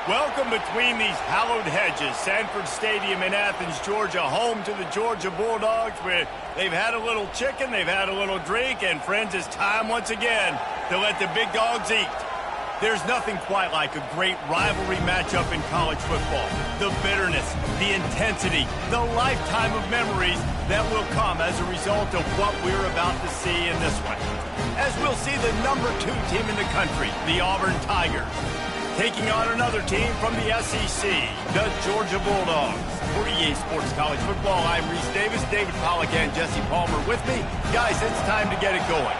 Welcome between these hallowed hedges. Sanford Stadium in Athens, Georgia, home to the Georgia Bulldogs, where they've had a little chicken, they've had a little drink, and friends, it's time once again to let the big dogs eat. There's nothing quite like a great rivalry matchup in college football. The bitterness, the intensity, the lifetime of memories that will come as a result of what we're about to see in this one. As we'll see the number 2 team in the country, the Auburn Tigers, taking on another team from the SEC, the Georgia Bulldogs. For EA Sports College Football, I'm Reese Davis, David Pollack, and Jesse Palmer with me. Guys, it's time to get it going.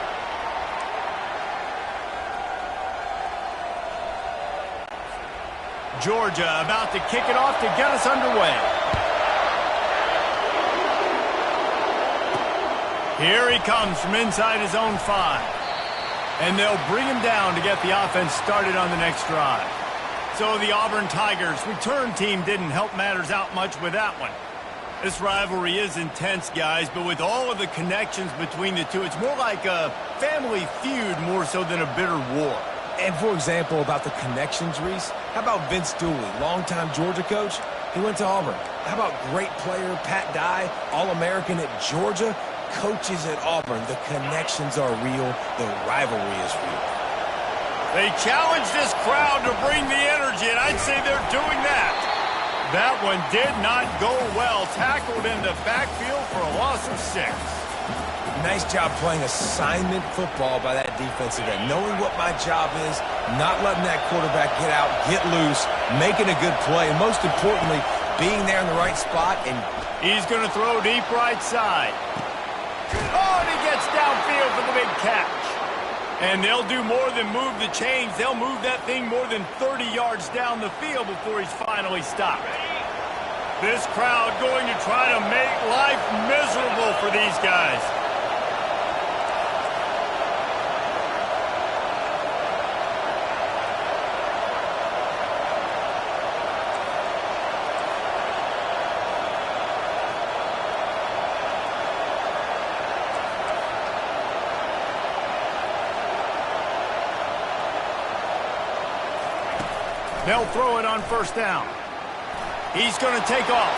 Georgia about to kick it off to get us underway. Here he comes from inside his own 5. And they'll bring him down to get the offense started on the next drive. So the Auburn Tigers return team didn't help matters out much with that one. This rivalry is intense, guys, but with all of the connections between the two, it's more like a family feud more so than a bitter war. And for example, about the connections, Reese, how about Vince Dooley, longtime Georgia coach? He went to Auburn. How about great player Pat Dye, All-American at Georgia? Coaches at Auburn, the connections are real, the rivalry is real. They challenge this crowd to bring the energy, and I'd say they're doing that. That one did not go well. Tackled in the backfield for a loss of 6. Nice job playing assignment football by that defensive end. Knowing what my job is, not letting that quarterback get out, get loose, making a good play, and most importantly, being there in the right spot. And he's going to throw deep right side. Oh, and he gets downfield for the big catch. And they'll do more than move the chains. They'll move that thing more than 30 yards down the field before he's finally stopped. This crowd going to try to make life miserable for these guys. They'll throw it on first down. He's going to take off.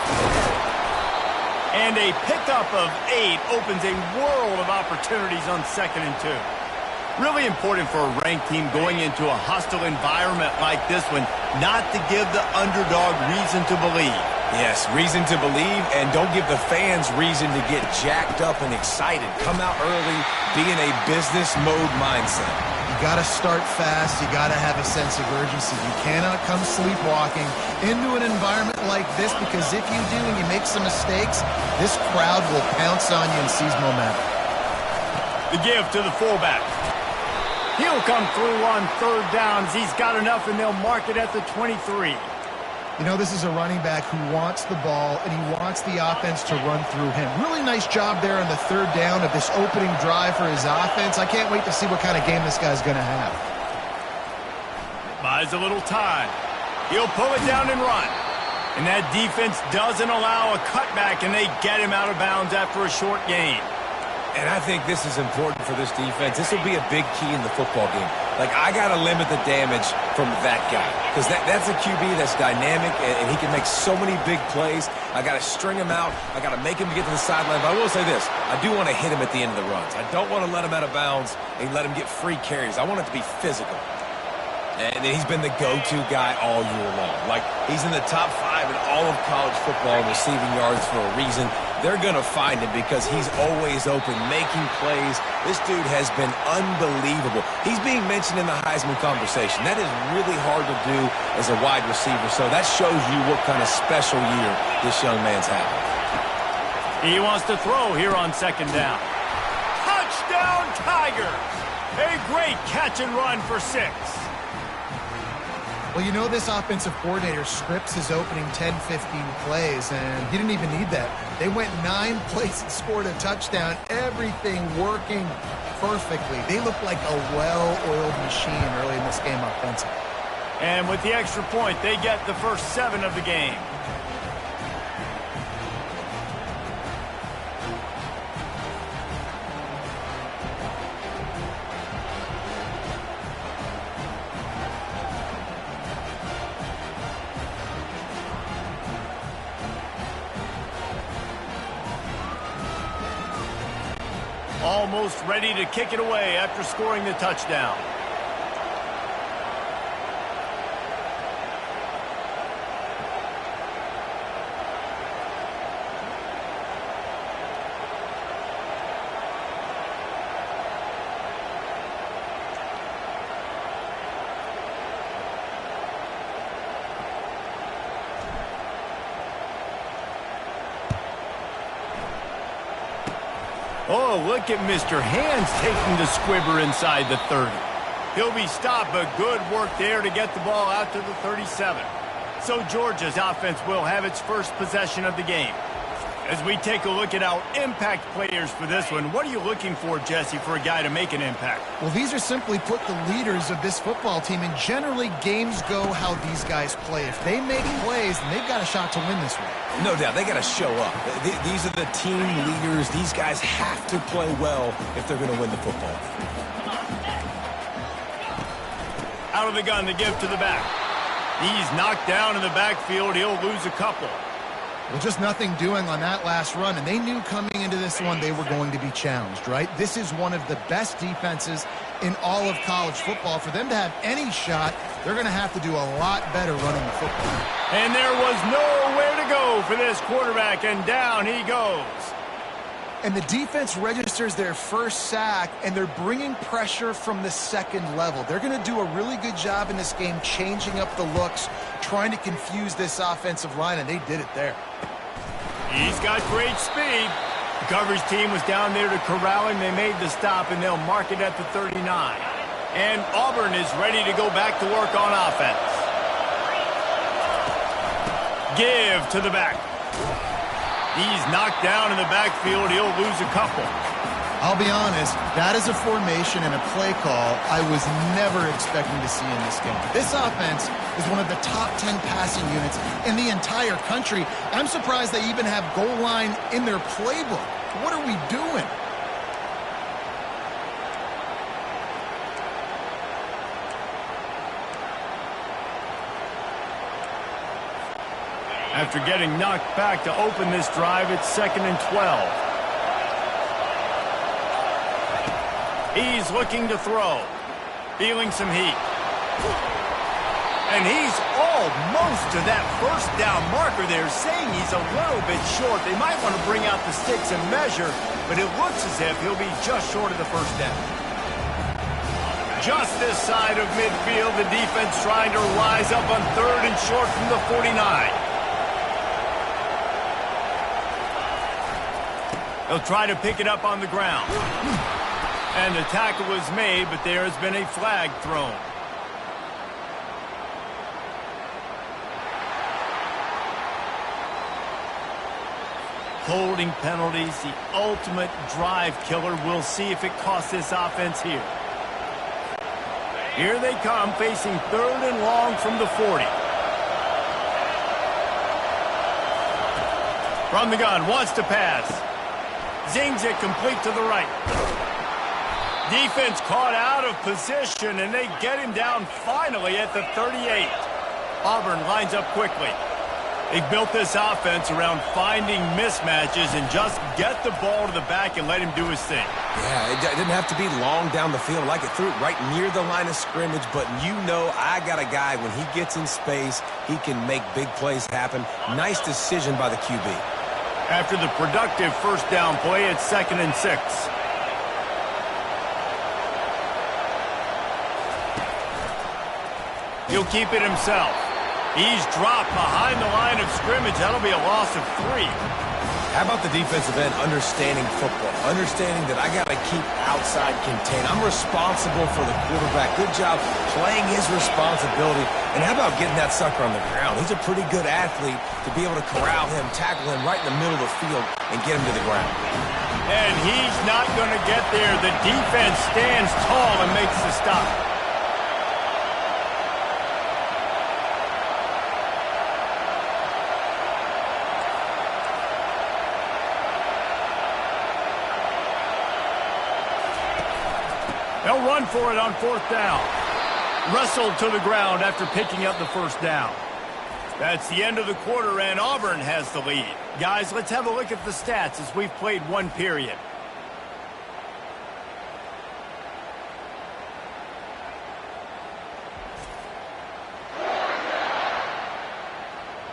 And a pickup of 8 opens a world of opportunities on 2nd and 2. Really important for a ranked team going into a hostile environment like this one, not to give the underdog reason to believe. Yes, reason to believe, and don't give the fans reason to get jacked up and excited. Come out early, be in a business mode mindset. You got to start fast. You got to have a sense of urgency. You cannot come sleepwalking into an environment like this, because if you do and you make some mistakes, this crowd will pounce on you and seize momentum. The give to the fullback. He'll come through on 3rd downs. He's got enough, and they'll mark it at the 23. You know, this is a running back who wants the ball, and he wants the offense to run through him. Really nice job there on the 3rd down of this opening drive for his offense. I can't wait to see what kind of game this guy's going to have. Buys a little time. He'll pull it down and run. And that defense doesn't allow a cutback, and they get him out of bounds after a short gain. And I think this is important for this defense. This will be a big key in the football game. Like, I got to limit the damage from that guy, because that's a QB that's dynamic, and he can make so many big plays. I got to string him out. I got to make him get to the sideline. But I will say this. I do want to hit him at the end of the runs. I don't want to let him out of bounds and let him get free carries. I want it to be physical. And he's been the go-to guy all year long. Like, he's in the top 5 in all of college football in receiving yards for a reason. They're going to find him because he's always open, making plays. This dude has been unbelievable. He's being mentioned in the Heisman conversation. That is really hard to do as a wide receiver. So that shows you what kind of special year this young man's having. He wants to throw here on 2nd down. Touchdown, Tigers! A great catch and run for 6. Well, you know, this offensive coordinator scripts his opening 10, 15 plays, and he didn't even need that. They went 9 plays and scored a touchdown, everything working perfectly. They look like a well-oiled machine early in this game offensively. And with the extra point, they get the first 7 of the game. Almost ready to kick it away after scoring the touchdown. Oh, look at Mr. Hands taking the squibber inside the 30. He'll be stopped, but good work there to get the ball out to the 37. So Georgia's offense will have its first possession of the game. As we take a look at our impact players for this one, what are you looking for, Jesse, for a guy to make an impact? Well, these are simply put the leaders of this football team, and generally games go how these guys play. If they make plays, then they've got a shot to win this one. No doubt, they got to show up. These are the team leaders. These guys have to play well if they're going to win the football. Out of the gun to give to the back. He's knocked down in the backfield. He'll lose a couple. Well, just nothing doing on that last run, and they knew coming into this one they were going to be challenged, right? This is one of the best defenses in all of college football. For them to have any shot, they're going to have to do a lot better running the football. And there was nowhere to go for this quarterback, and down he goes. And the defense registers their first sack, and they're bringing pressure from the second level. They're going to do a really good job in this game changing up the looks, trying to confuse this offensive line, and they did it there. He's got great speed. The coverage team was down there to corral him. They made the stop, and they'll mark it at the 39. And Auburn is ready to go back to work on offense. Give to the back. He's knocked down in the backfield. He'll lose a couple. I'll be honest, that is a formation and a play call I was never expecting to see in this game. This offense is one of the top 10 passing units in the entire country. I'm surprised they even have goal line in their playbook. What are we doing? After getting knocked back to open this drive, it's 2nd and 12. He's looking to throw. Feeling some heat. And he's almost to that first down marker there, saying he's a little bit short. They might want to bring out the sticks and measure, but it looks as if he'll be just short of the first down. Just this side of midfield, the defense trying to rise up on 3rd and short from the 49. They'll try to pick it up on the ground. And the tackle was made, but there has been a flag thrown. Holding penalties, the ultimate drive killer. We'll see if it costs this offense here. Here they come, facing 3rd and long from the 40. From the gun, wants to pass. Zings it complete to the right. Defense caught out of position, and they get him down finally at the 38. Auburn lines up quickly. They built this offense around finding mismatches and just get the ball to the back and let him do his thing. Yeah, it didn't have to be long down the field. Like it threw it right near the line of scrimmage, but you know I got a guy, when he gets in space, he can make big plays happen. Nice decision by the QB. After the productive first down play, it's 2nd and 6. He'll keep it himself. He's dropped behind the line of scrimmage. That'll be a loss of 3. How about the defensive end understanding football, understanding that I got to keep outside contain. I'm responsible for the quarterback. Good job playing his responsibility. And how about getting that sucker on the ground? He's a pretty good athlete to be able to corral him, tackle him right in the middle of the field, and get him to the ground. And he's not going to get there. The defense stands tall and makes the stop. They'll run for it on 4th down. Wrestled to the ground after picking up the first down. That's the end of the quarter, and Auburn has the lead. Guys, let's have a look at the stats as we've played one period.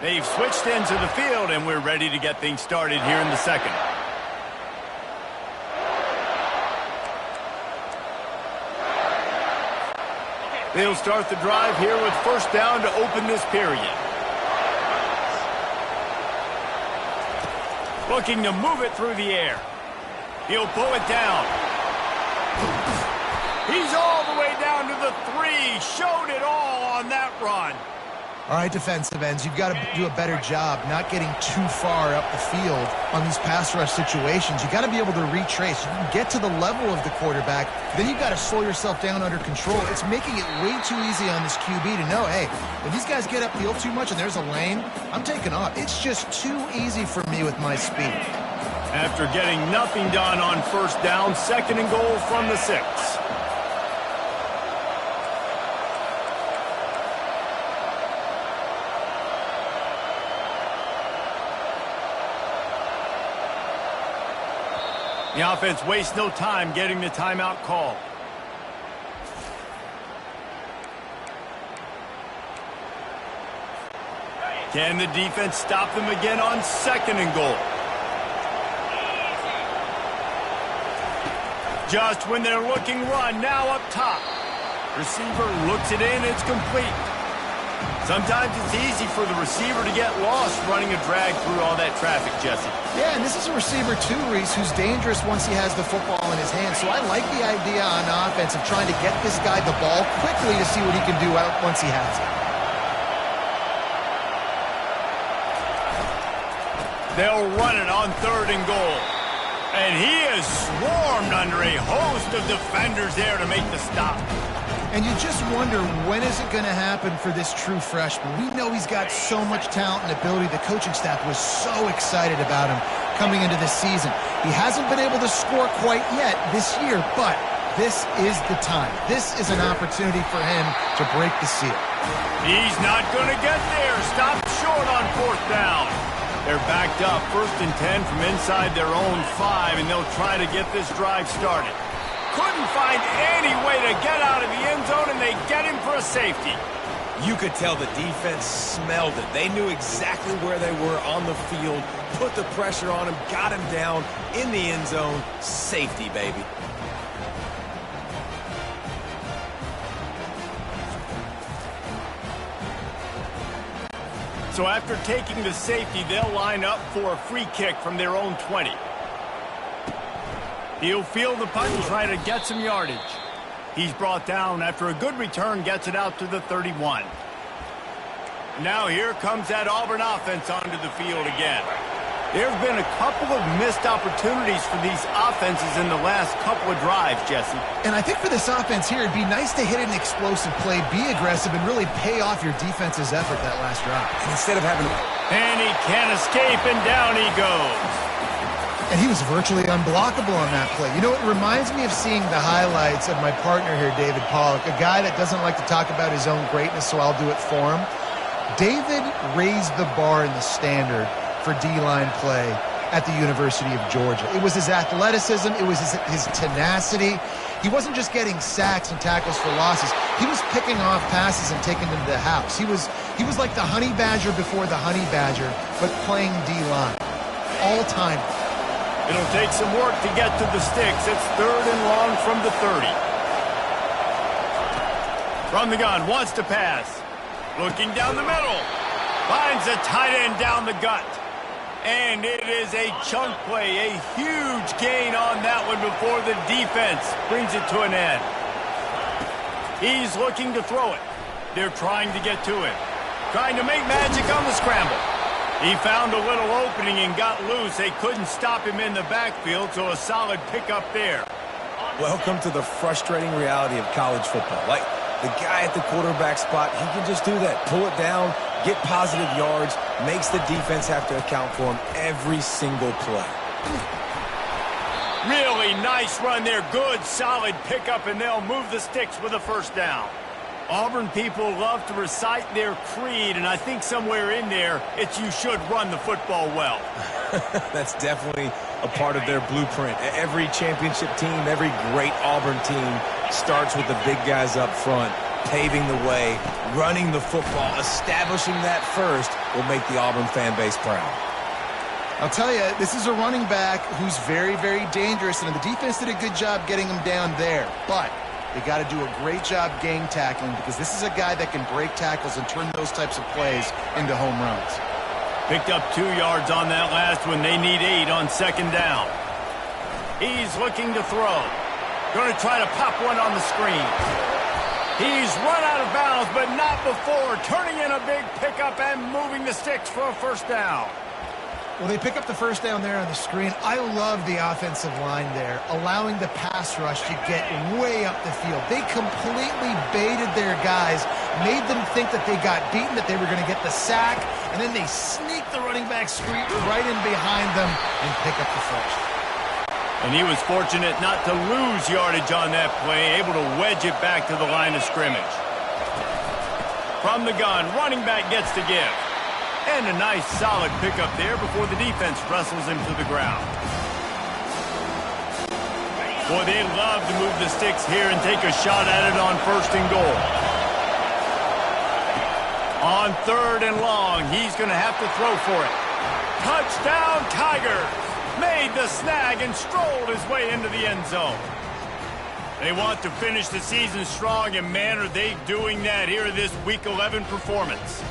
They've switched into the field, and we're ready to get things started here in the second. They'll start the drive here with first down to open this period. Looking to move it through the air. He'll pull it down. He's all the way down to the 3. Showed it all on that run. All right, defensive ends, you've got to do a better job not getting too far up the field on these pass rush situations. You've got to be able to retrace. You can get to the level of the quarterback, then you've got to slow yourself down under control. It's making it way too easy on this QB to know, hey, when these guys get upfield too much and there's a lane, I'm taking off. It's just too easy for me with my speed. After getting nothing done on first down, second and goal from the 6. The offense wastes no time getting the timeout call. Can the defense stop them again on second and goal? Just when they're looking run, now up top. Receiver looks it in, it's complete. Sometimes it's easy for the receiver to get lost running a drag through all that traffic, Jesse. Yeah, and this is a receiver too, Reese, who's dangerous once he has the football in his hands. So I like the idea on offense of trying to get this guy the ball quickly to see what he can do out once he has it. They'll run it on third and goal. And he is swarmed under a host of defenders there to make the stop. And you just wonder, when is it going to happen for this true freshman? We know he's got so much talent and ability. The coaching staff was so excited about him coming into this season. He hasn't been able to score quite yet this year, but this is the time. This is an opportunity for him to break the seal. He's not going to get there. Stopped short on fourth down. They're backed up, 1st and 10 from inside their own 5, and they'll try to get this drive started. Couldn't find any way to get out of the end zone, and they get him for a safety. You could tell the defense smelled it. They knew exactly where they were on the field, put the pressure on him, got him down in the end zone. Safety, baby. So after taking the safety, they'll line up for a free kick from their own 20. He'll field the punt and try to get some yardage. He's brought down after a good return, gets it out to the 31. Now here comes that Auburn offense onto the field again. There have been a couple of missed opportunities for these offenses in the last couple of drives, Jesse. And I think for this offense here, it'd be nice to hit an explosive play, be aggressive, and really pay off your defense's effort that last drive. And instead of having... And he can't escape, and down he goes. And he was virtually unblockable on that play. You know, it reminds me of seeing the highlights of my partner here, David Pollock, a guy that doesn't like to talk about his own greatness, so I'll do it for him. David raised the bar in the standard for D-line play at the University of Georgia. It was his athleticism. It was his tenacity. He wasn't just getting sacks and tackles for losses. He was picking off passes and taking them to the house. He was like the honey badger before the honey badger, but playing D-line. All-time. It'll take some work to get to the sticks. It's 3rd and long from the 30. From the gun, wants to pass. Looking down the middle. Finds a tight end down the gut. And it is a chunk play, a huge gain on that one before the defense brings it to an end. He's looking to throw it. They're trying to get to it. Trying to make magic on the scramble. He found a little opening and got loose. They couldn't stop him in the backfield, so a solid pickup there. Welcome to the frustrating reality of college football. Like, the guy at the quarterback spot, he can just do that. Pull it down, get positive yards, makes the defense have to account for him every single play. Really nice run there. Good, solid pickup, and they'll move the sticks with a first down. Auburn people love to recite their creed, and I think somewhere in there, it's you should run the football well. That's definitely a part of their blueprint. Every championship team, every great Auburn team starts with the big guys up front. paving the way, running the football, establishing that first will make the Auburn fan base proud. I'll tell you, this is a running back who's very, very dangerous, and the defense did a good job getting him down there. But they got to do a great job gang tackling, because this is a guy that can break tackles and turn those types of plays into home runs. Picked up 2 yards on that last one. They need 8 on second down. He's looking to throw. Going to try to pop one on the screen. He's run out of bounds, but not before turning in a big pickup and moving the sticks for a first down. Well, they pick up the first down there on the screen. I love the offensive line there, allowing the pass rush to get way up the field. They completely baited their guys, made them think that they got beaten, that they were going to get the sack, and then they sneak the running back screen right in behind them and pick up the first. And he was fortunate not to lose yardage on that play, able to wedge it back to the line of scrimmage. From the gun, running back gets to give. And a nice solid pickup there before the defense wrestles him to the ground. Boy, they love to move the sticks here and take a shot at it on 1st and goal. On 3rd and long, he's going to have to throw for it. Touchdown, Tigers! Made the snag and strolled his way into the end zone. They want to finish the season strong, and man, are they doing that here in this Week 11 performance.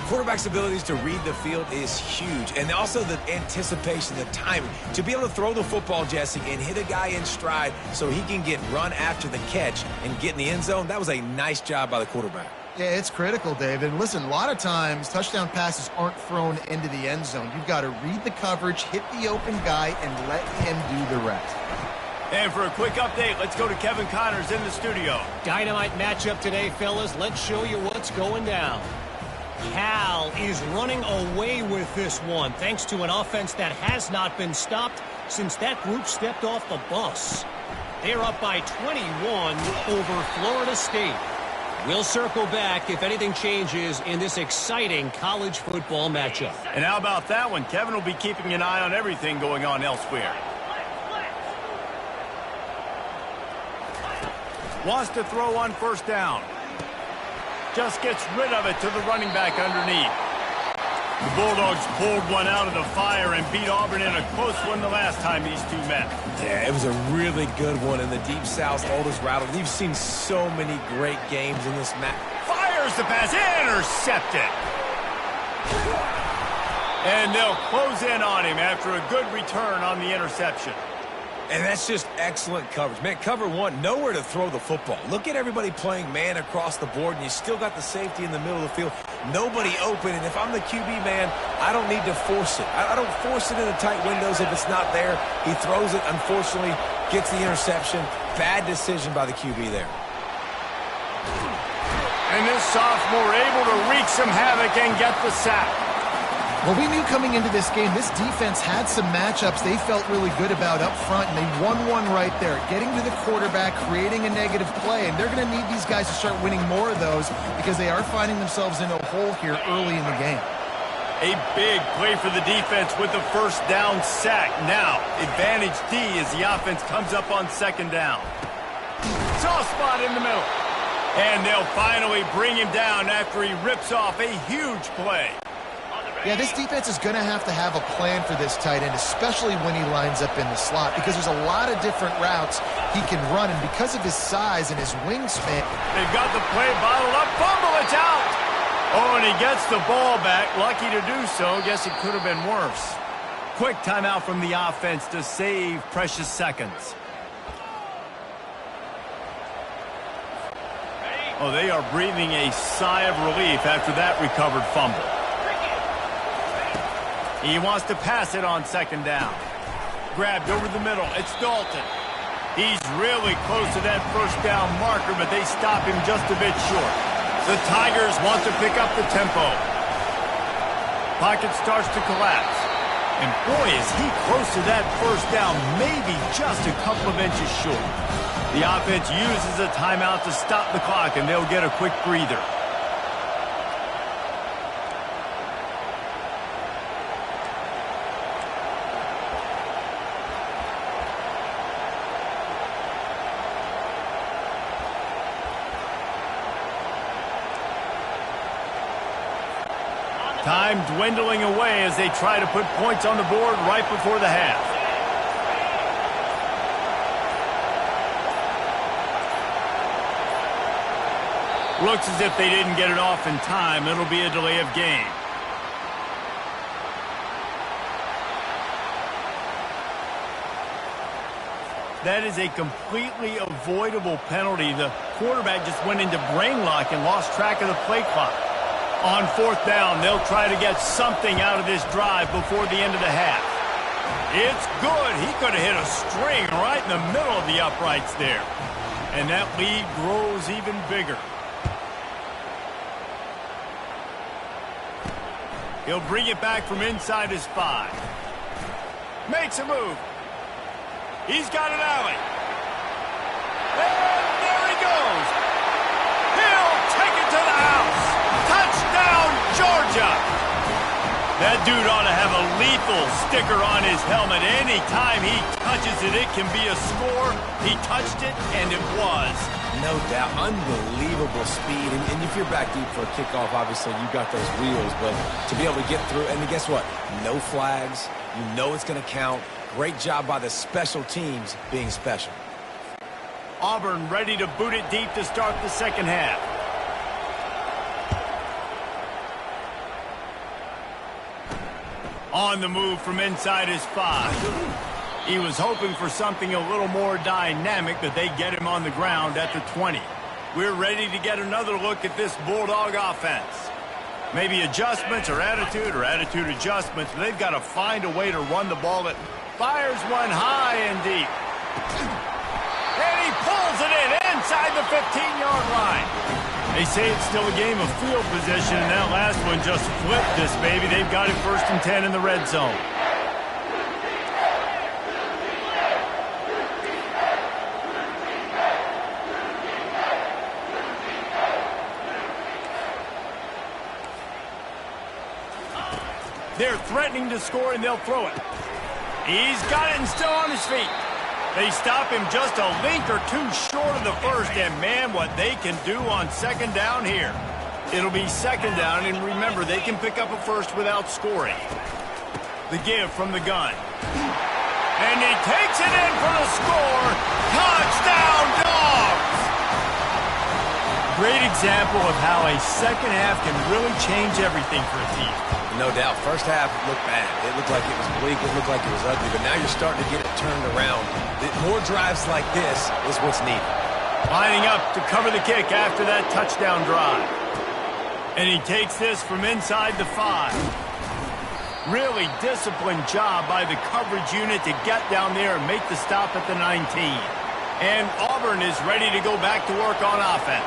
Quarterback's abilities to read the field is huge, and also the anticipation, the timing. To be able to throw the football, Jesse, and hit a guy in stride so he can get run after the catch and get in the end zone, that was a nice job by the quarterback. Yeah, it's critical, David. Listen, a lot of times touchdown passes aren't thrown into the end zone. You've got to read the coverage, hit the open guy, and let him do the rest. And for a quick update, let's go to Kevin Connors in the studio. Dynamite matchup today, fellas. Let's show you what's going down. Cal is running away with this one, thanks to an offense that has not been stopped since that group stepped off the bus. They're up by 21 over Florida State. We'll circle back if anything changes in this exciting college football matchup. And how about that one? Kevin will be keeping an eye on everything going on elsewhere. Wants to throw on 1st down. Just gets rid of it to the running back underneath. The Bulldogs pulled one out of the fire and beat Auburn in a close one the last time these two met. Yeah, it was a really good one in the Deep South oldest rattle. We've seen so many great games in this match. Fires the pass, intercepted. And they'll close in on him after a good return on the interception. And that's just excellent coverage. Man, cover one, nowhere to throw the football. Look at everybody playing man across the board, and you still got the safety in the middle of the field. Nobody open, and if I'm the QB, man, I don't need to force it. I don't force it in the tight windows if it's not there. He throws it, unfortunately, gets the interception. Bad decision by the QB there. And this sophomore able to wreak some havoc and get the sack. Well, we knew coming into this game, this defense had some matchups they felt really good about up front, and they won one right there, getting to the quarterback, creating a negative play, and they're going to need these guys to start winning more of those because they are finding themselves in a hole here early in the game. A big play for the defense with the 1st down sack. Now, advantage D as the offense comes up on 2nd down. Soft spot in the middle. And they'll finally bring him down after he rips off a huge play. Yeah, this defense is going to have a plan for this tight end, especially when he lines up in the slot, because there's a lot of different routes he can run, and because of his size and his wingspan. They've got the play bottled up. Fumble, it's out. Oh, and he gets the ball back. Lucky to do so. Guess it could have been worse. Quick timeout from the offense to save precious seconds. Oh, they are breathing a sigh of relief after that recovered fumble. He wants to pass it on 2nd down. Grabbed over the middle. It's Dalton. He's really close to that 1st down marker, but they stop him just a bit short. The Tigers want to pick up the tempo. Pocket starts to collapse. And boy, is he close to that 1st down, maybe just a couple of inches short. The offense uses a timeout to stop the clock, and they'll get a quick breather. Time dwindling away as they try to put points on the board right before the half. Looks as if they didn't get it off in time. It'll be a delay of game. That is a completely avoidable penalty. The quarterback just went into brain lock and lost track of the play clock. On fourth down, they'll try to get something out of this drive before the end of the half. It's good. He could have hit a string right in the middle of the uprights there. And that lead grows even bigger. He'll bring it back from inside his 5. Makes a move. He's got an alley. And there he goes. He'll take it to the house. Touchdown, Georgia. That dude ought to have a lethal sticker on his helmet. Anytime he touches it, it can be a score. He touched it, and it was. No doubt. Unbelievable speed. And if you're back deep for a kickoff, obviously you got those wheels. But to be able to get through, and guess what? No flags. You know it's going to count. Great job by the special teams being special. Auburn ready to boot it deep to start the second half. On the move from inside his 5. He was hoping for something a little more dynamic, but they get him on the ground at the 20. We're ready to get another look at this Bulldog offense. Maybe adjustments or attitude adjustments, but they've got to find a way to run the ball that fires one high and deep. And he pulls it in inside the 15-yard line. They say it's still a game of field position, and that last one just flipped this baby. They've got it 1st and 10 in the red zone. They're threatening to score, and they'll throw it. He's got it and still on his feet. They stop him just a link or two short of the first, and man, what they can do on second down here. It'll be second down, and remember, they can pick up a first without scoring. The give from the gun. And he takes it in for the score. Touchdown, Dogs! Great example of how a second half can really change everything for a team. No doubt. First half looked bad. It looked like it was bleak. It looked like it was ugly. But now you're starting to get it turned around. More drives like this is what's needed. Lining up to cover the kick after that touchdown drive. And he takes this from inside the 5. Really disciplined job by the coverage unit to get down there and make the stop at the 19. And Auburn is ready to go back to work on offense.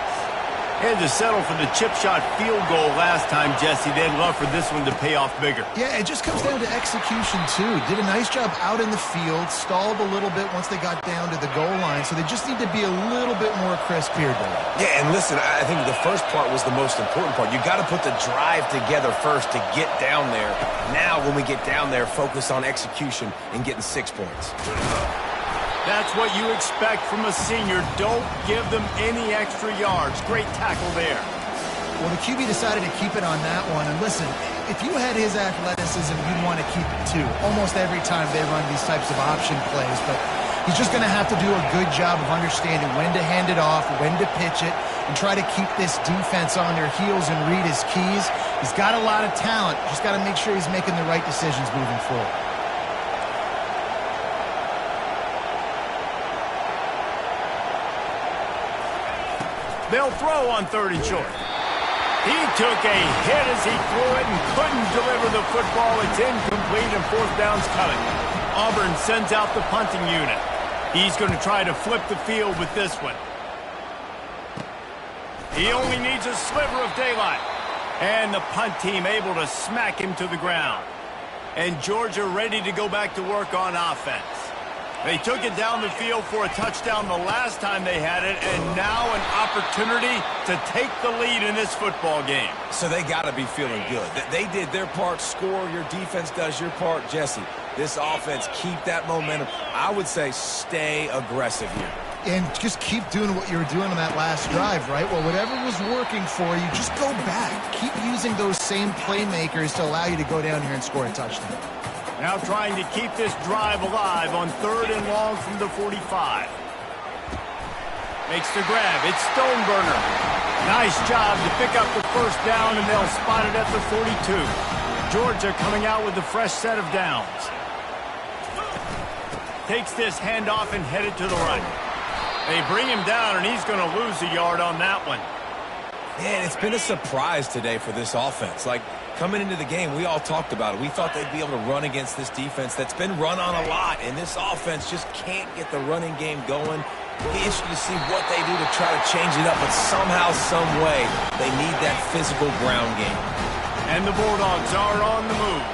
Had to settle for the chip shot field goal last time, Jesse. They'd love for this one to pay off bigger. Yeah, it just comes down to execution, too. Did a nice job out in the field, stalled a little bit once they got down to the goal line, so they just need to be a little bit more crisp here, Dave. Yeah, and listen, I think the first part was the most important part. You got to put the drive together first to get down there. Now, when we get down there, focus on execution and getting 6 points. That's what you expect from a senior. Don't give them any extra yards. Great tackle there. Well, the QB decided to keep it on that one. And listen, if you had his athleticism, you'd want to keep it too. Almost every time they run these types of option plays. But he's just going to have to do a good job of understanding when to hand it off, when to pitch it, and try to keep this defense on their heels and read his keys. He's got a lot of talent. Just got to make sure he's making the right decisions moving forward. They'll throw on 3rd and short. He took a hit as he threw it and couldn't deliver the football. It's incomplete and 4th down's coming. Auburn sends out the punting unit. He's going to try to flip the field with this one. He only needs a sliver of daylight. And the punt team able to smack him to the ground. And Georgia ready to go back to work on offense. They took it down the field for a touchdown the last time they had it, and now an opportunity to take the lead in this football game. So they got to be feeling good. They did their part, score. Your defense does your part. Jesse, this offense, keep that momentum. I would say stay aggressive here. And just keep doing what you were doing on that last drive, right? Well, whatever was working for you, just go back. Keep using those same playmakers to allow you to go down here and score a touchdown. Now trying to keep this drive alive on 3rd and long from the 45. Makes the grab. It's Stoneburner. Nice job to pick up the first down, and they'll spot it at the 42. Georgia coming out with a fresh set of downs. Takes this handoff and headed to the right. They bring him down, and he's going to lose a yard on that one. Man, it's been a surprise today for this offense. Like, coming into the game, we all talked about it. We thought they'd be able to run against this defense that's been run on a lot, and this offense just can't get the running game going. Be interested to see what they do to try to change it up, but somehow, some way, they need that physical ground game. And the Bulldogs are on the move.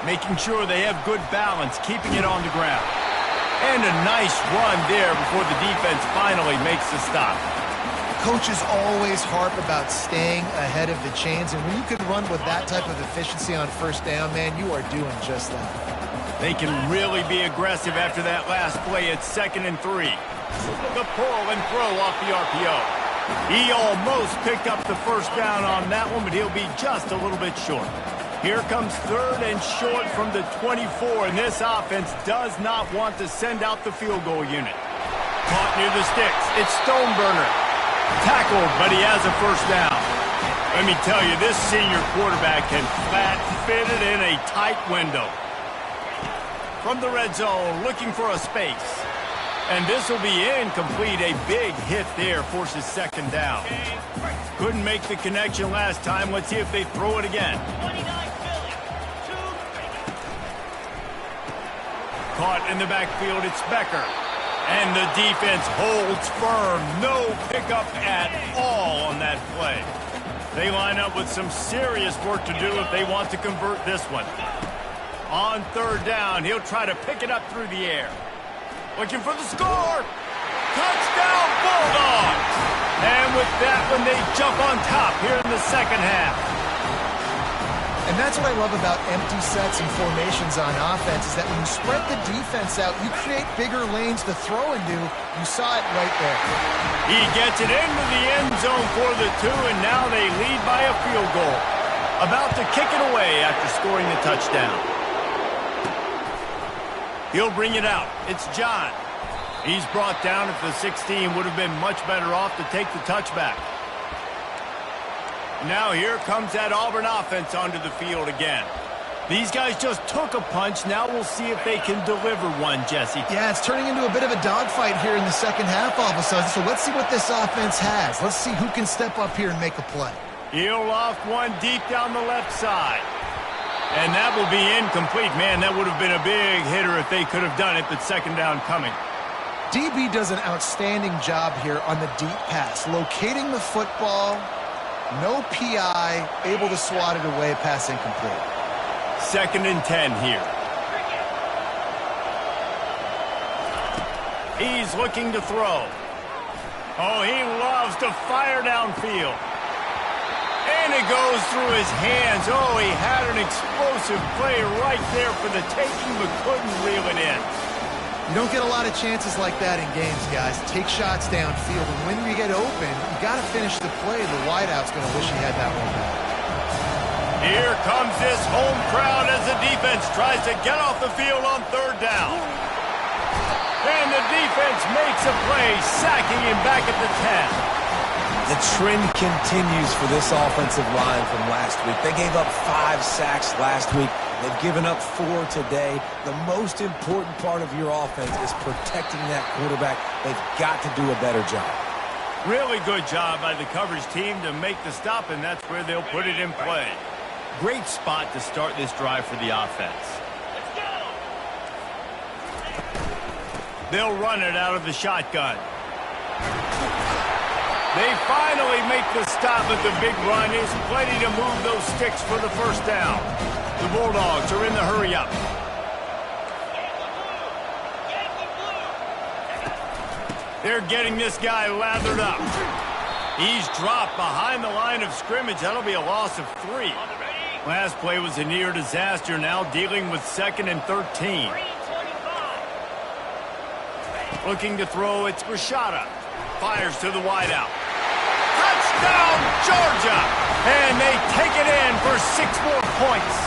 Making sure they have good balance, keeping it on the ground. And a nice run there before the defense finally makes the stop. Coaches always harp about staying ahead of the chains, and when you can run with that type of efficiency on first down, man, you are doing just that. They can really be aggressive after that last play at 2nd and 3. The pull and throw off the RPO. He almost picked up the first down on that one, but he'll be just a little bit short. Here comes 3rd and short from the 24, and this offense does not want to send out the field goal unit. Caught near the sticks. It's Stoneburner. Tackled, but he has a first down. Let me tell you, this senior quarterback can flat fit it in a tight window. From the red zone, looking for a space. And this will be incomplete. A big hit there forces 2nd down. Couldn't make the connection last time. Let's see if they throw it again. Caught in the backfield, it's Becker. And the defense holds firm. No pickup at all on that play. They line up with some serious work to do if they want to convert this one. On 3rd down, he'll try to pick it up through the air. Looking for the score. Touchdown, Bulldogs! And with that one, they jump on top here in the 2nd half. And that's what I love about empty sets and formations on offense, is that when you spread the defense out, you create bigger lanes to throw into. You saw it right there. He gets it into the end zone for the 2, and now they lead by a field goal. About to kick it away after scoring the touchdown. He'll bring it out. It's John. He's brought down at the 16. Would have been much better off to take the touchback. Now here comes that Auburn offense onto the field again. These guys just took a punch. Now we'll see if they can deliver one, Jesse. Yeah, it's turning into a bit of a dogfight here in the 2nd half all of a sudden. So let's see what this offense has. Let's see who can step up here and make a play. He'll loft one deep down the left side. And that will be incomplete. Man, that would have been a big hitter if they could have done it, but 2nd down coming. DB does an outstanding job here on the deep pass, locating the football, no PI, able to swat it away, pass incomplete. 2nd and 10 here. He's looking to throw. Oh, he loves to fire downfield. And it goes through his hands. Oh, he had an explosive play right there for the taking, but couldn't reel it in. You don't get a lot of chances like that in games, guys. Take shots downfield, and when you get open, you got to finish the play. The wideout's going to wish he had that one back. Here comes this home crowd as the defense tries to get off the field on 3rd down. And the defense makes a play, sacking him back at the 10. The trend continues for this offensive line from last week. They gave up 5 sacks last week. They've given up 4 today. The most important part of your offense is protecting that quarterback. They've got to do a better job. Really good job by the coverage team to make the stop, and that's where they'll put it in play. Great spot to start this drive for the offense. They'll run it out of the shotgun. They finally make the stop, but the big run is plenty to move those sticks for the first down. The Bulldogs are in the hurry-up. They're getting this guy lathered up. He's dropped behind the line of scrimmage. That'll be a loss of 3. Last play was a near disaster, now dealing with 2nd and 13. Looking to throw, it's Rashada. Fires to the wideout. Touchdown, Georgia! And they take it in for 6 more points.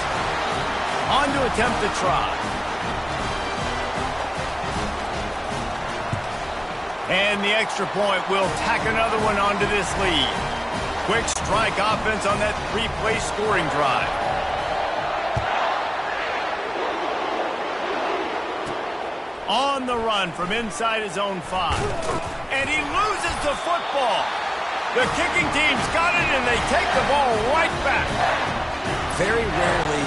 On to attempt the try. And the extra point will tack another one onto this lead. Quick strike offense on that 3-play scoring drive. On the run from inside his own 5. And he loses the football. The kicking team's got it, and they take the ball right back. Very rarely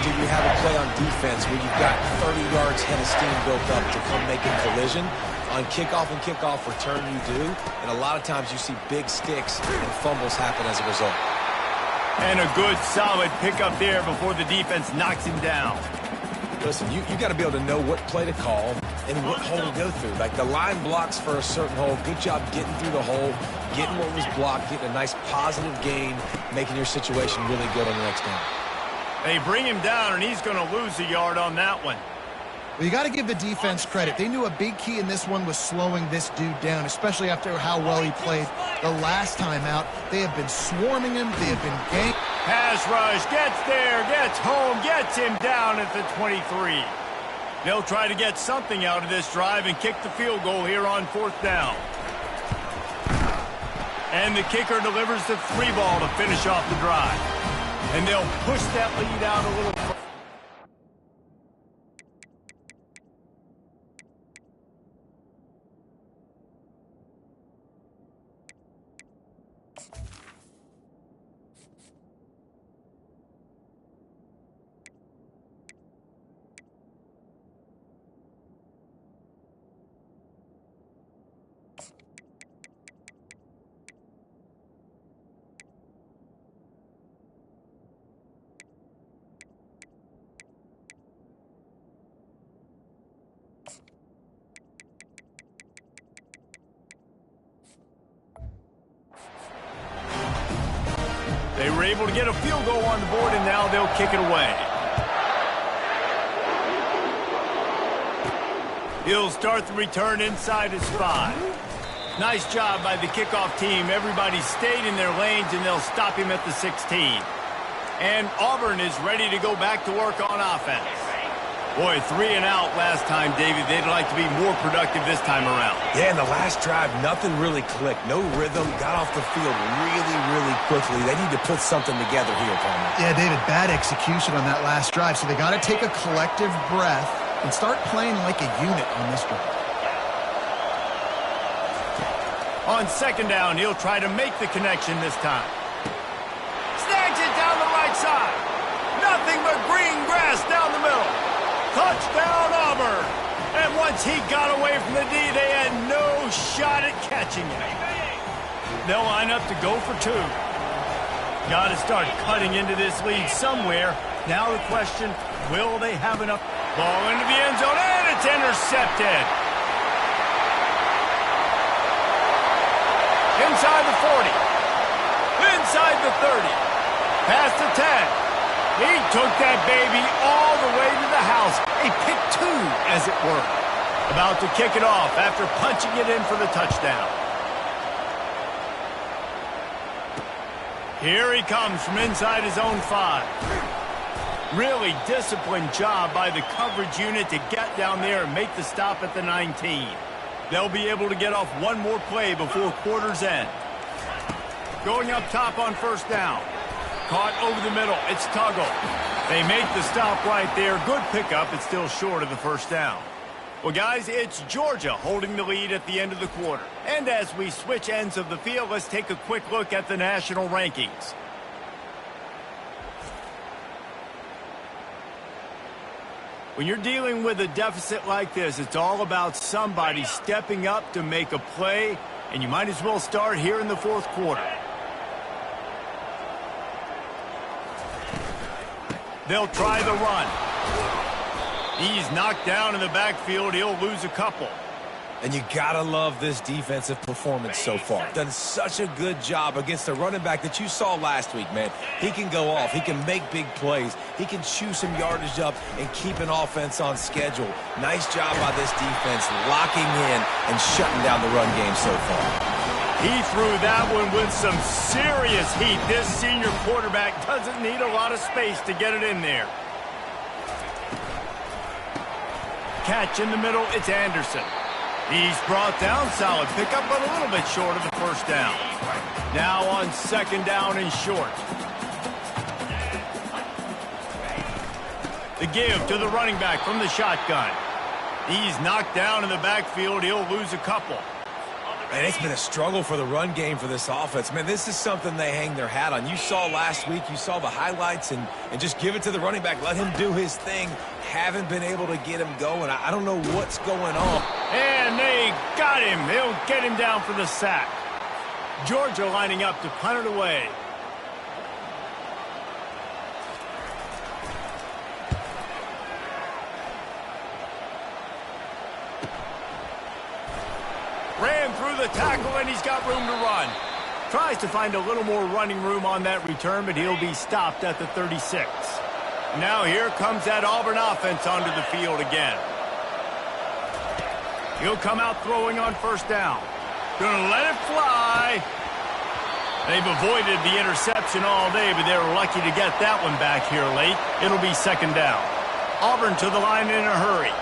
do you have a play on defense where you've got 30 yards head of steam built up to come make a collision. On kickoff and kickoff return, you do. And a lot of times you see big sticks and fumbles happen as a result. And a good, solid pickup there before the defense knocks him down. Listen, you got to be able to know what play to call and what hole to go through. Like the line blocks for a certain hole. Good job getting through the hole, getting what was blocked, getting a nice positive gain, making your situation really good on the next down. They bring him down, and he's going to lose a yard on that one. Well, you got to give the defense credit. They knew a big key in this one was slowing this dude down, especially after how well he played the last time out. They have been swarming him. They have been gang. Pass rush, gets there, gets home, gets him down at the 23. They'll try to get something out of this drive and kick the field goal here on 4th down. And the kicker delivers the 3 ball to finish off the drive. And they'll push that lead out a little further. They were able to get a field goal on the board, and now they'll kick it away. He'll start the return inside his 5. Nice job by the kickoff team. Everybody stayed in their lanes, and they'll stop him at the 16. And Auburn is ready to go back to work on offense. Boy, 3 and out last time, David. They'd like to be more productive this time around. Yeah, in the last drive, nothing really clicked. No rhythm. Got off the field really, really quickly. They need to put something together here, Palmer. Yeah, David, bad execution on that last drive. So they got to take a collective breath and start playing like a unit on this drive. On 2nd down, he'll try to make the connection this time. Snags it down the right side. Nothing but green grass down the middle. Touchdown, Auburn. And once he got away from the D, they had no shot at catching him. They'll line up to go for 2. Got to start cutting into this lead somewhere. Now the question, will they have enough? Ball into the end zone, and it's intercepted. Inside the 40. Inside the 30. Past the 10. He took that baby all the way to the house. A pick 2, as it were. About to kick it off after punching it in for the touchdown. Here he comes from inside his own 5. Really disciplined job by the coverage unit to get down there and make the stop at the 19. They'll be able to get off one more play before quarter's end. Going up top on 1st down. Caught over the middle. It's Tuggle. They make the stop right there. Good pickup. It's still short of the 1st down. Well, guys, it's Georgia holding the lead at the end of the quarter. And as we switch ends of the field, let's take a quick look at the national rankings. When you're dealing with a deficit like this, it's all about somebody stepping up to make a play, and you might as well start here in the 4th quarter. They'll try the run. He's knocked down in the backfield. He'll lose a couple. And you gotta love this defensive performance so far. Done such a good job against a running back that you saw last week, man. He can go off. He can make big plays. He can chew some yardage up and keep an offense on schedule. Nice job by this defense locking in and shutting down the run game so far. He threw that one with some serious heat. This senior quarterback doesn't need a lot of space to get it in there. Catch in the middle, it's Anderson. He's brought down, solid pickup, but a little bit short of the first down. Now on second down and short. The give to the running back from the shotgun. He's knocked down in the backfield. He'll lose a couple. Man, it's been a struggle for the run game for this offense. Man, this is something they hang their hat on. You saw last week, you saw the highlights, and just give it to the running back. Let him do his thing. Haven't been able to get him going. I don't know what's going on. And they got him. They'll get him down for the sack. Georgia lining up to punt it away. Ran through the tackle, and he's got room to run. Tries to find a little more running room on that return, but he'll be stopped at the 36. Now here comes that Auburn offense onto the field again. He'll come out throwing on first down. Gonna let it fly. They've avoided the interception all day, but they were lucky to get that one back here late. It'll be second down. Auburn to the line in a hurry.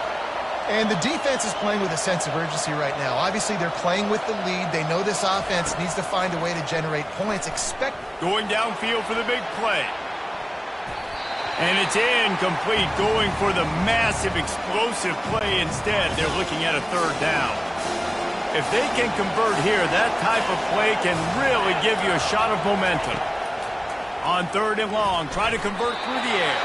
And the defense is playing with a sense of urgency right now. Obviously, they're playing with the lead. They know this offense needs to find a way to generate points. Going downfield for the big play. And it's incomplete, going for the massive, explosive play instead. They're looking at a third down. If they can convert here, that type of play can really give you a shot of momentum. On third and long, try to convert through the air.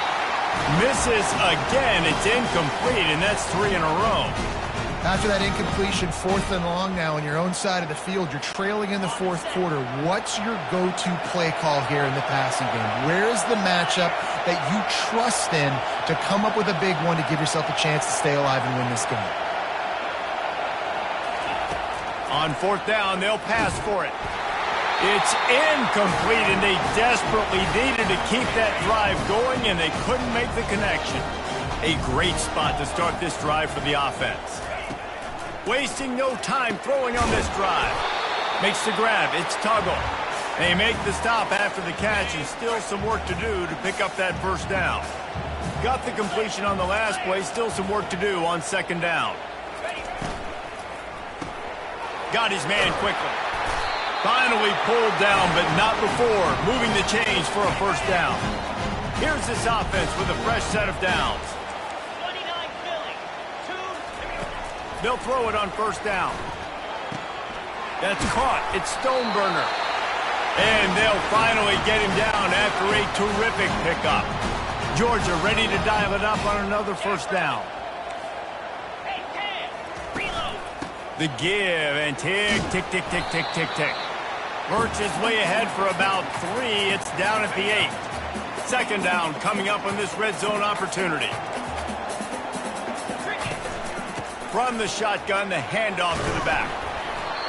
Misses again. It's incomplete, and that's 3 in a row. After that incompletion, fourth and long now on your own side of the field, you're trailing in the fourth quarter. What's your go-to play call here in the passing game? Where is the matchup that you trust in to come up with a big one to give yourself a chance to stay alive and win this game? On fourth down, they'll pass for it. It's incomplete, and they desperately needed to keep that drive going, and they couldn't make the connection. A great spot to start this drive for the offense. Wasting no time throwing on this drive. Makes the grab. It's Tuggle. They make the stop after the catch, and still some work to do to pick up that first down. Got the completion on the last play. Still some work to do on second down. Got his man quickly. Finally pulled down, but not before moving the chains for a first down. Here's this offense with a fresh set of downs. They'll throw it on first down. That's caught. It's Stoneburner. And they'll finally get him down after a terrific pickup. Georgia ready to dial it up on another first down. The give, and tick, tick, tick, tick, tick, tick, tick. Birch is way ahead for about 3. It's down at the 8. Second down coming up on this red zone opportunity. From the shotgun, the handoff to the back.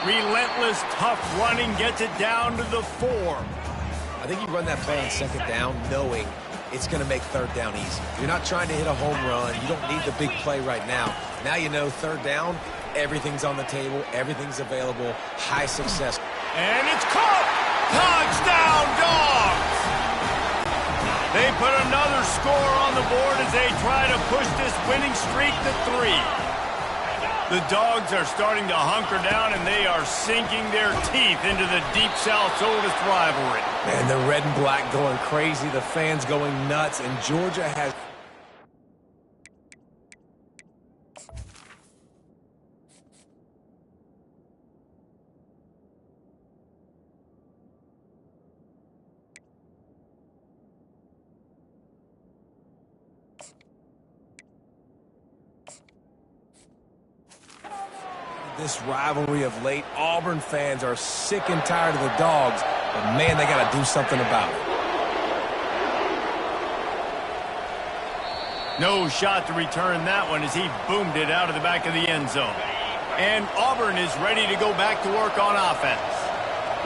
Relentless, tough running gets it down to the 4. I think you run that play on second down knowing it's going to make third down easy. You're not trying to hit a home run. You don't need the big play right now. Now you know third down, everything's on the table, everything's available, high success. And it's caught! Touchdown, Dogs! They put another score on the board as they try to push this winning streak to 3. The Dogs are starting to hunker down, and they are sinking their teeth into the Deep South's oldest rivalry. And the red and black going crazy, the fans going nuts, and Georgia has... this rivalry of late. Auburn fans are sick and tired of the Dogs, but man, they got to do something about it. No shot to return that one as he boomed it out of the back of the end zone. And Auburn is ready to go back to work on offense.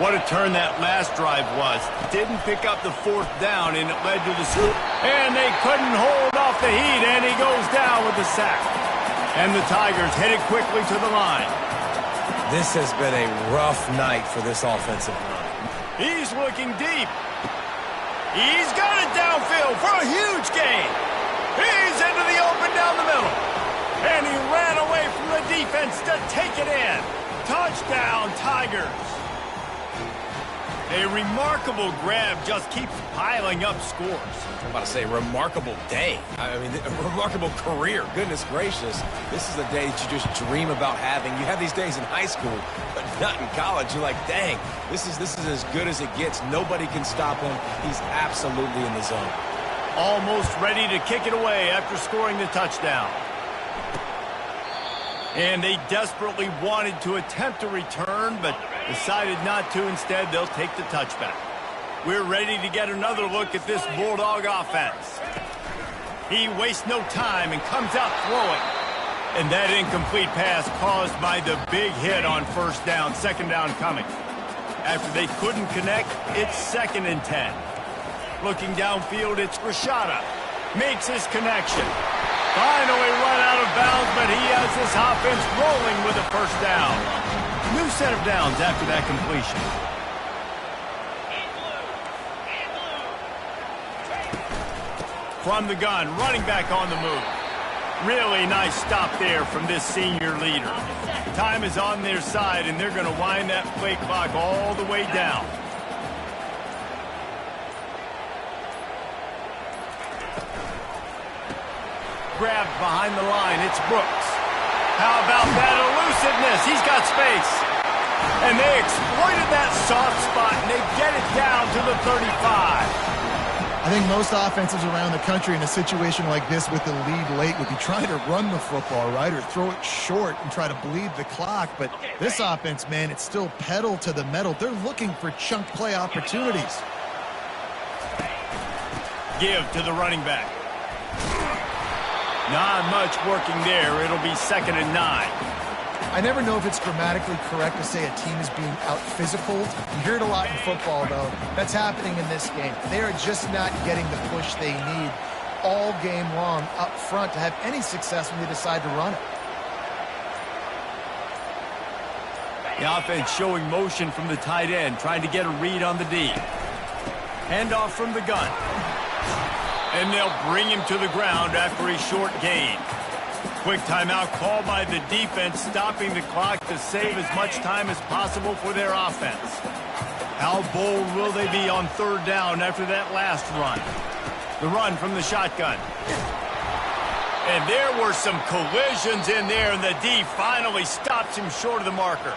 What a turn that last drive was. Didn't pick up the fourth down, and it led to the scoop. And they couldn't hold off the heat, and he goes down with the sack. And the Tigers headed quickly to the line. This has been a rough night for this offensive line. He's looking deep. He's got it downfield for a huge gain. He's into the open down the middle. And he ran away from the defense to take it in. Touchdown, Tigers. A remarkable grab just keeps piling up scores. I'm about to say remarkable day. I mean, a remarkable career. Goodness gracious. This is a day that you just dream about having. You have these days in high school, but not in college. You're like, dang, this is as good as it gets. Nobody can stop him. He's absolutely in the zone. Almost ready to kick it away after scoring the touchdown. And they desperately wanted to attempt a return, but decided not to. Instead, they'll take the touchback. We're ready to get another look at this Bulldog offense. He wastes no time and comes out throwing. And that incomplete pass caused by the big hit on first down, second down coming. After they couldn't connect, it's 2nd and 10. Looking downfield, it's Rashada. Makes his connection. Finally run out of bounds, but he has this offense rolling with a first down. New set of downs after that completion. From the gun, running back on the move. Really nice stop there from this senior leader. Time is on their side, and they're going to wind that play clock all the way down. Grabbed behind the line. It's Brooks. How about that elusiveness? He's got space. And they exploited that soft spot, and they get it down to the 35. I think most offenses around the country in a situation like this with the lead late would be trying to run the football, right, or throw it short and try to bleed the clock. But this offense, man, it's still pedal to the metal. They're looking for chunk play opportunities. Give to the running back. Not much working there. It'll be 2nd and 9. I never know if it's grammatically correct to say a team is being out-physicaled. You hear it a lot in football, though. That's happening in this game. They are just not getting the push they need all game long up front to have any success when they decide to run it. The offense showing motion from the tight end, trying to get a read on the D. Handoff from the gun. And they'll bring him to the ground after a short gain. Quick timeout called by the defense, stopping the clock to save as much time as possible for their offense. How bold will they be on 3rd down after that last run? The run from the shotgun. And there were some collisions in there, and the D finally stops him short of the marker.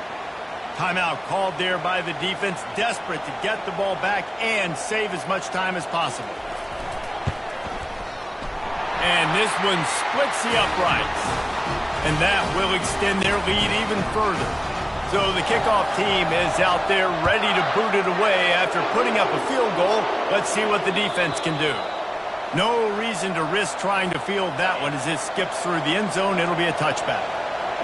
Timeout called there by the defense, desperate to get the ball back and save as much time as possible. And this one splits the uprights. And that will extend their lead even further. So the kickoff team is out there ready to boot it away after putting up a field goal. Let's see what the defense can do. No reason to risk trying to field that one as it skips through the end zone. It'll be a touchback.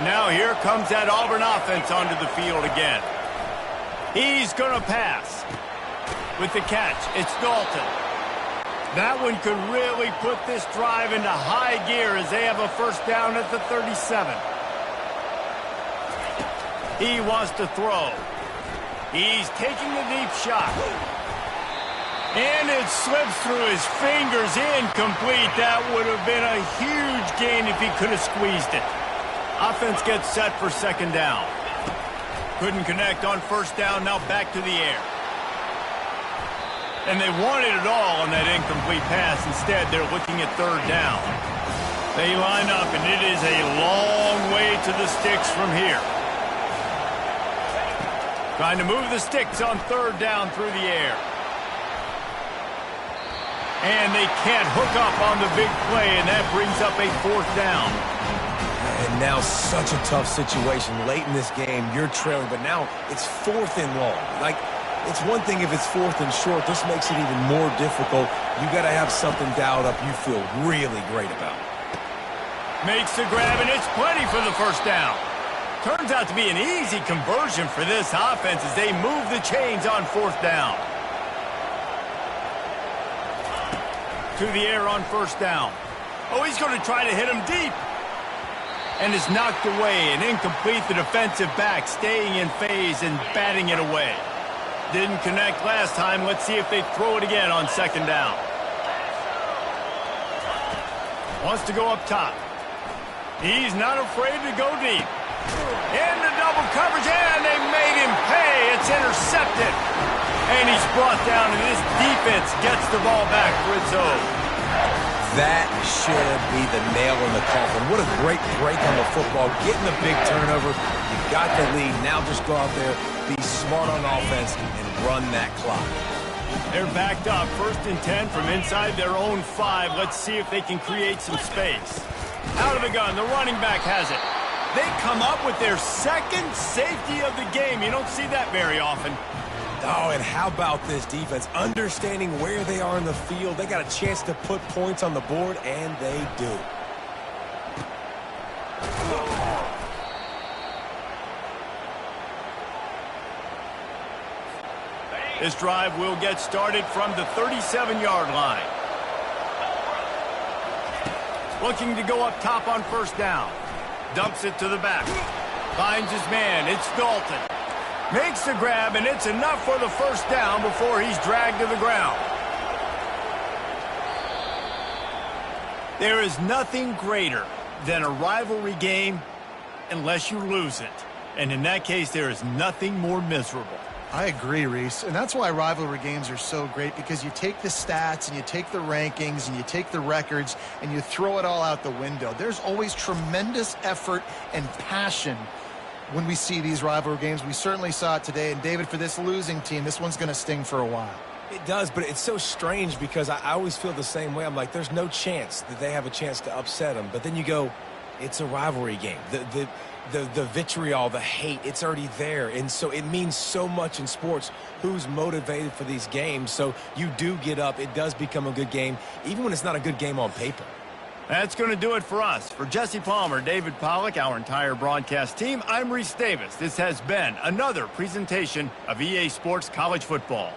Now here comes that Auburn offense onto the field again. He's going to pass. With the catch, it's Dalton. That one could really put this drive into high gear as they have a first down at the 37. He wants to throw. He's taking the deep shot. And it slips through his fingers, incomplete. That would have been a huge gain if he could have squeezed it. Offense gets set for 2nd down. Couldn't connect on 1st down, now back to the air. And they wanted it all on that incomplete pass. Instead, they're looking at 3rd down. They line up, and it is a long way to the sticks from here. Trying to move the sticks on 3rd down through the air. And they can't hook up on the big play, and that brings up a 4th down. And now such a tough situation. Late in this game, you're trailing, but now it's 4th and long. Like, it's one thing if it's 4th and short. This makes it even more difficult. You got to have something dialed up you feel really great about. Makes the grab, and it's plenty for the first down. Turns out to be an easy conversion for this offense as they move the chains on 4th down. To the air on 1st down. Oh, he's going to try to hit him deep. And is knocked away and incomplete. The defensive back staying in phase and batting it away. Didn't connect last time. Let's see if they throw it again on 2nd down. Wants to go up top. He's not afraid to go deep. Into double coverage, and they made him pay. It's intercepted. And he's brought down, and this defense gets the ball back for its own. That should be the nail in the coffin. What a great break on the football. Getting the big turnover. You got the lead. Now just go out there, be smart on offense, and run that clock. They're backed up. 1st and 10 from inside their own 5. Let's see if they can create some space. Out of the gun. The running back has it. They come up with their 2nd safety of the game. You don't see that very often. Oh, and how about this defense? Understanding where they are in the field. They got a chance to put points on the board, and they do. This drive will get started from the 37-yard line. Looking to go up top on 1st down. Dumps it to the back. Finds his man. It's Dalton. Makes the grab, and it's enough for the 1st down before he's dragged to the ground. There is nothing greater than a rivalry game unless you lose it. And in that case, there is nothing more miserable. I agree, Reese. And that's why rivalry games are so great, because you take the stats and you take the rankings and you take the records and you throw it all out the window. There's always tremendous effort and passion when we see these rivalry games. We certainly saw it today. And, David, for this losing team, this one's going to sting for a while. It does, but it's so strange because I always feel the same way. I'm like, there's no chance that they have a chance to upset them. But then you go, it's a rivalry game. The vitriol, the hate, it's already there. And so it means so much in sports who's motivated for these games. So you do get up. It does become a good game, even when it's not a good game on paper. That's going to do it for us. For Jesse Palmer, David Pollack, our entire broadcast team, I'm Reese Davis. This has been another presentation of EA Sports College Football.